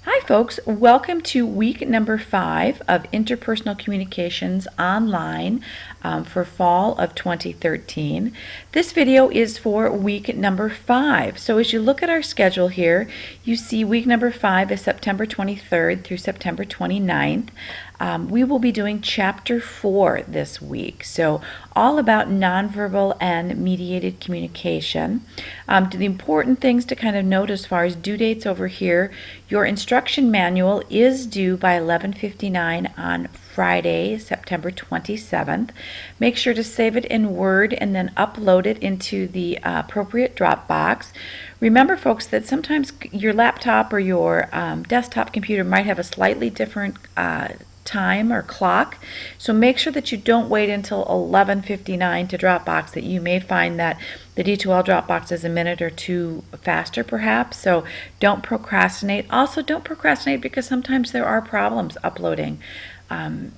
Hi folks, welcome to week number 5 of Interpersonal Communications Online for fall of 2013. This video is for week number 5. So as you look at our schedule here, you see week number 5 is September 23rd through September 29th. We will be doing chapter 4 this week, so all about nonverbal and mediated communication. The important things to kind of note as far as due dates over here, your instruction manual is due by 11:59 on Friday, September 27th. Make sure to save it in Word and then upload it into the appropriate Dropbox. Remember, folks, that sometimes your laptop or your desktop computer might have a slightly different time or clock, so make sure that you don't wait until 11:59 to Dropbox. That you may find that the D2L Dropbox is a minute or two faster perhaps, so don't procrastinate. Also, don't procrastinate because sometimes there are problems uploading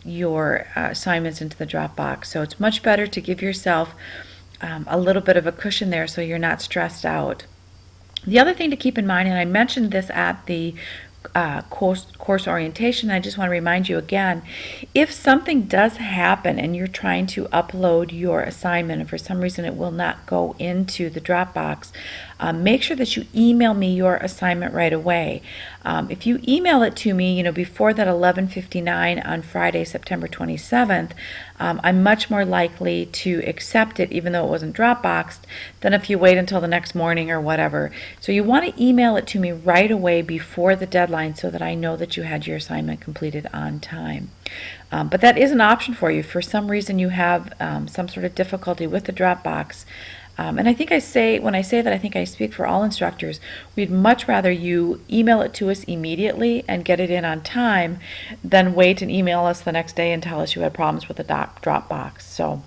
your assignments into the Dropbox, so it's much better to give yourself a little bit of a cushion there so you're not stressed out. The other thing to keep in mind, and I mentioned this at the course orientation, I just want to remind you again, if something does happen and you're trying to upload your assignment and for some reason it will not go into the Dropbox, make sure that you email me your assignment right away. If you email it to me, before that 11:59 on Friday, September 27th, I'm much more likely to accept it, even though it wasn't Dropboxed, than if you wait until the next morning or whatever. So you want to email it to me right away before the deadline so that I know that you had your assignment completed on time. But that is an option for you. For some reason you have some sort of difficulty with the Dropbox. And I think when I say that, I think I speak for all instructors. We'd much rather you email it to us immediately and get it in on time than wait and email us the next day and tell us you had problems with the Dropbox. So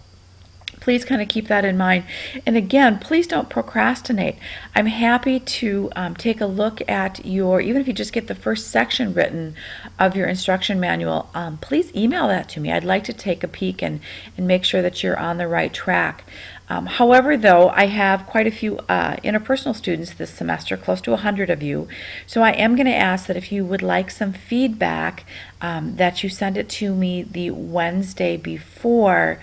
please kind of keep that in mind. And again, please don't procrastinate. I'm happy to take a look at even if you just get the first section written of your instruction manual, please email that to me. I'd like to take a peek and make sure that you're on the right track. However, though, I have quite a few interpersonal students this semester, close to 100 of you, so I am going to ask that if you would like some feedback, that you send it to me the Wednesday before,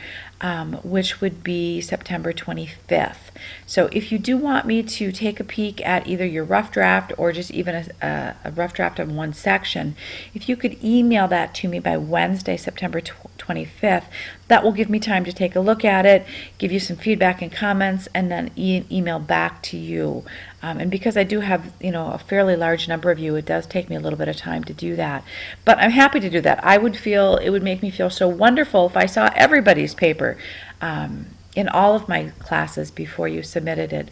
which would be September 25th. So if you do want me to take a peek at either your rough draft or just even a rough draft of one section, if you could email that to me by Wednesday, September 25th, that will give me time to take a look at it, give you some feedback and comments, and then email back to you. And because I do have, a fairly large number of you, it does take me a little bit of time to do that. But I'm happy to do that. It would make me feel so wonderful if I saw everybody's paper in all of my classes before you submitted it,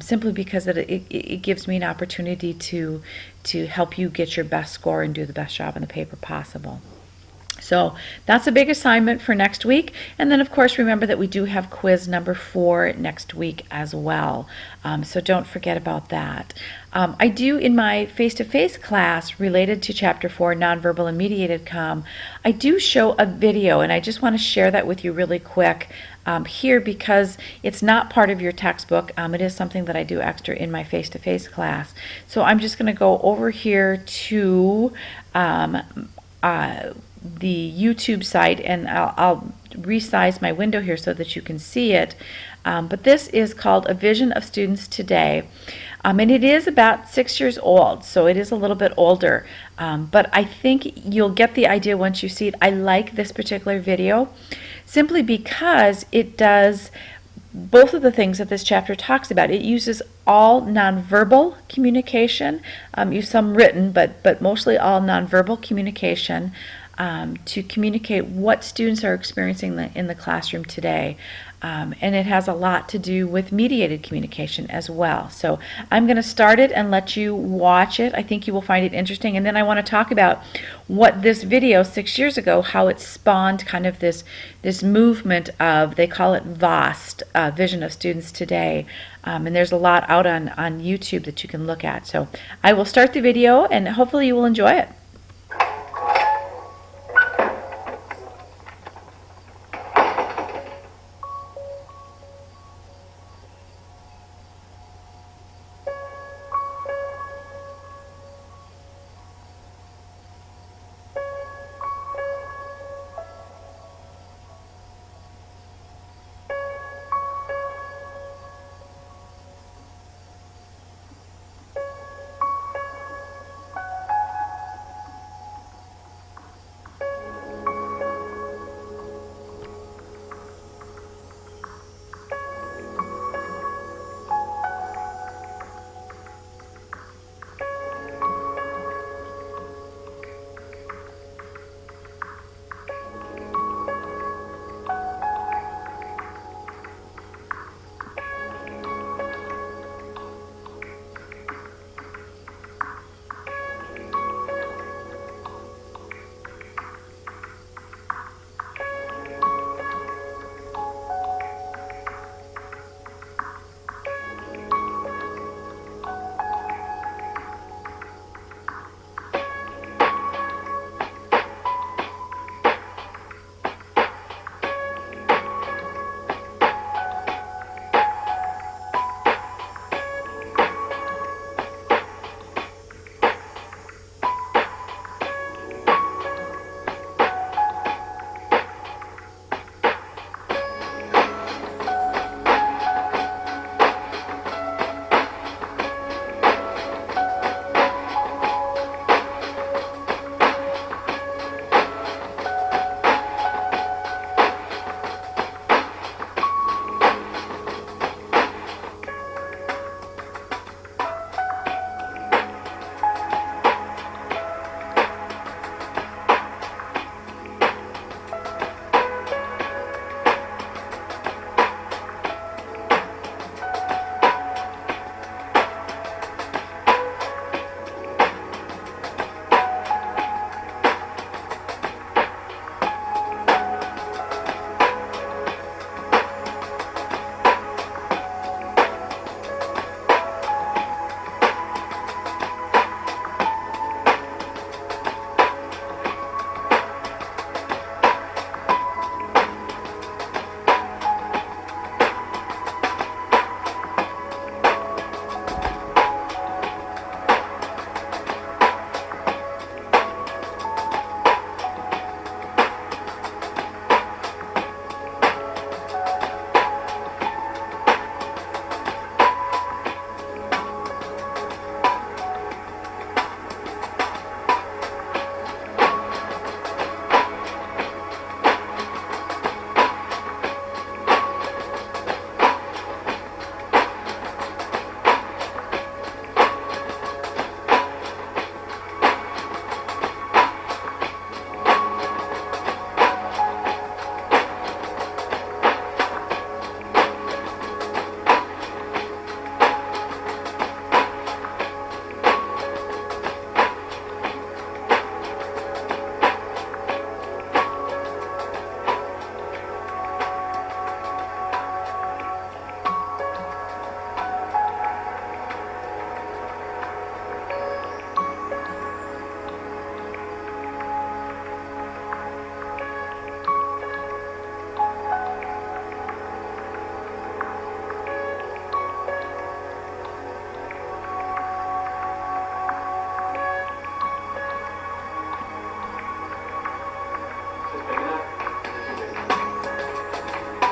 simply because it gives me an opportunity to help you get your best score and do the best job in the paper possible. So that's a big assignment for next week. And then, of course, remember that we do have quiz number 4 next week as well. So don't forget about that. I do, in my face-to-face class related to Chapter 4, Nonverbal and Mediated Comm, I do show a video, and I just want to share that with you really quick here because it's not part of your textbook. It is something that I do extra in my face-to-face class. So I'm just going to go over here to the YouTube site, and I'll resize my window here so that you can see it. But this is called A Vision of Students Today. And it is about 6 years old, so it is a little bit older. But I think you'll get the idea once you see it. I like this particular video simply because it does both of the things that this chapter talks about. It uses all nonverbal communication, some written, but mostly all nonverbal communication to communicate what students are experiencing in the classroom today. And it has a lot to do with mediated communication as well. So I'm going to start it and let you watch it. I think you will find it interesting. And then I want to talk about what this video 6 years ago, how it spawned kind of this movement of, they call it VOST, Vision of Students Today. And there's a lot out on YouTube that you can look at. So I will start the video and hopefully you will enjoy it.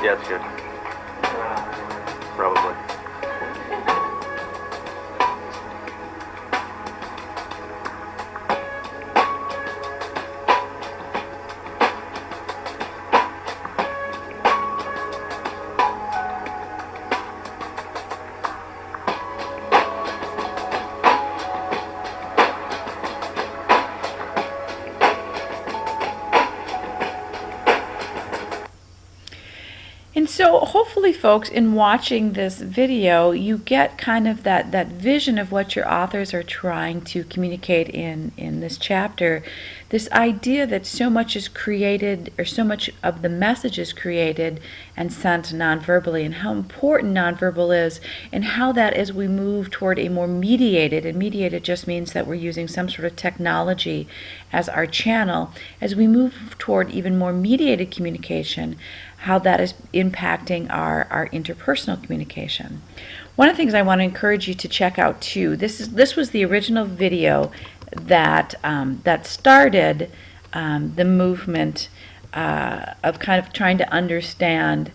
Yeah, it's good. Probably. And so hopefully, folks, in watching this video, you get kind of that vision of what your authors are trying to communicate in this chapter. This idea that so much is created, or so much of the message is created and sent nonverbally, and how important nonverbal is, and how that as we move toward a more mediated, and mediated just means that we're using some sort of technology as our channel, as we move toward even more mediated communication, how that is impacting our interpersonal communication. One of the things I want to encourage you to check out too, this was the original video that started the movement of kind of trying to understand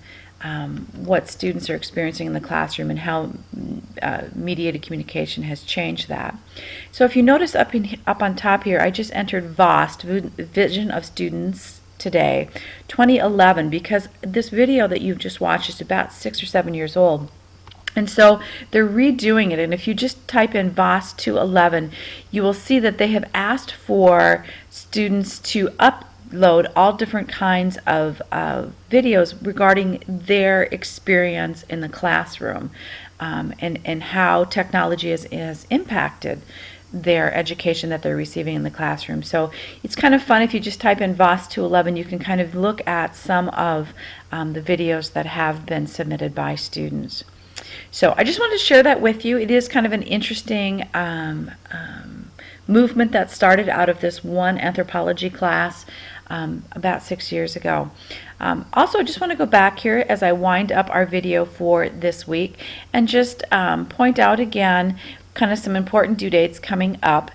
what students are experiencing in the classroom and how mediated communication has changed that. So if you notice up on top here, I just entered VOST, Vision of Students Today, 2011, because this video that you've just watched is about 6 or 7 years old. And so they're redoing it, and if you just type in VOST 211, you will see that they have asked for students to upload all different kinds of videos regarding their experience in the classroom, and how technology has impacted their education that they're receiving in the classroom. So it's kind of fun if you just type in VOST 211, you can kind of look at some of the videos that have been submitted by students. So I just wanted to share that with you. It is kind of an interesting movement that started out of this one anthropology class about 6 years ago. Also, I just want to go back here as I wind up our video for this week and just point out again kind of some important due dates coming up.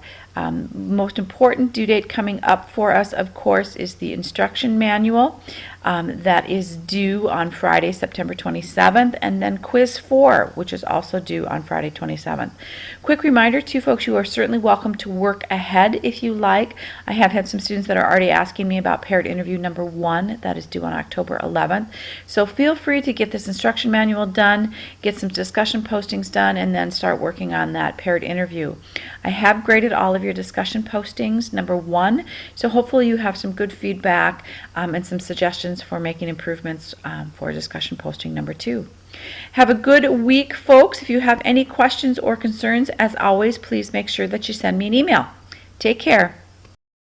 Most important due date coming up for us, of course, is the instruction manual that is due on Friday, September 27th, and then Quiz 4, which is also due on Friday, 27th. Quick reminder too, folks, you are certainly welcome to work ahead if you like. I have had some students that are already asking me about paired interview number 1 that is due on October 11th. So feel free to get this instruction manual done, get some discussion postings done, and then start working on that paired interview. I have graded all of your discussion postings, number 1, so hopefully you have some good feedback and some suggestions for making improvements for discussion posting number 2. Have a good week, folks. If you have any questions or concerns, as always, please make sure that you send me an email. Take care.